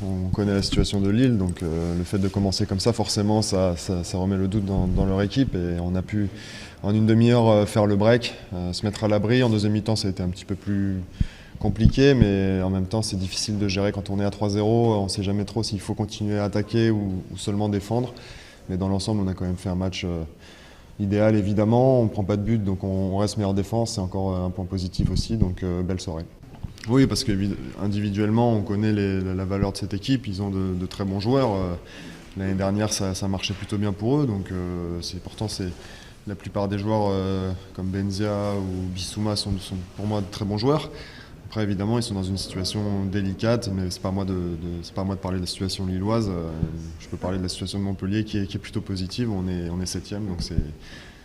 On connaît la situation de Lille, donc le fait de commencer comme ça, forcément, ça remet le doute dans leur équipe. Et on a pu, en une demi-heure, faire le break, se mettre à l'abri. En deuxième mi-temps, ça a été un petit peu plus compliqué, mais en même temps, c'est difficile de gérer quand on est à 3-0. On ne sait jamais trop s'il faut continuer à attaquer ou seulement défendre. Mais dans l'ensemble, on a quand même fait un match idéal, évidemment. On ne prend pas de but, donc on reste meilleure défense. C'est encore un point positif aussi, donc belle soirée. Oui, parce qu'individuellement, on connaît la valeur de cette équipe. Ils ont de très bons joueurs. L'année dernière, ça marchait plutôt bien pour eux. Donc, pourtant, la plupart des joueurs comme Benzia ou Bissouma sont pour moi de très bons joueurs. Après, évidemment, ils sont dans une situation délicate, mais c'est pas à moi c'est pas à moi de parler de la situation lilloise. Je peux parler de la situation de Montpellier qui est plutôt positive. On est septième, donc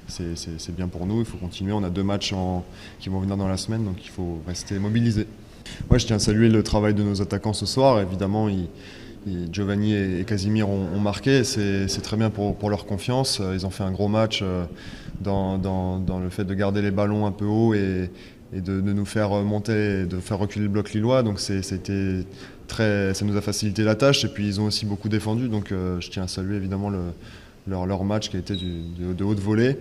c'est bien pour nous. Il faut continuer. On a 2 matchs qui vont venir dans la semaine, donc il faut rester mobilisé. Moi, je tiens à saluer le travail de nos attaquants ce soir. Évidemment, Giovanni et Casimir ont marqué. C'est très bien pour leur confiance. Ils ont fait un gros match dans le fait de garder les ballons un peu haut et de nous faire monter et de faire reculer le bloc lillois. Donc ça nous a facilité la tâche. Et puis ils ont aussi beaucoup défendu. Donc je tiens à saluer évidemment leur match qui a été de haute volée.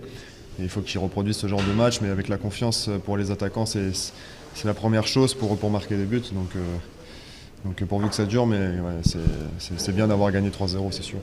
Et il faut qu'ils reproduisent ce genre de match, mais avec la confiance pour les attaquants, c'est la première chose pour marquer des buts. Donc pourvu que ça dure, mais ouais, c'est bien d'avoir gagné 3-0, c'est sûr.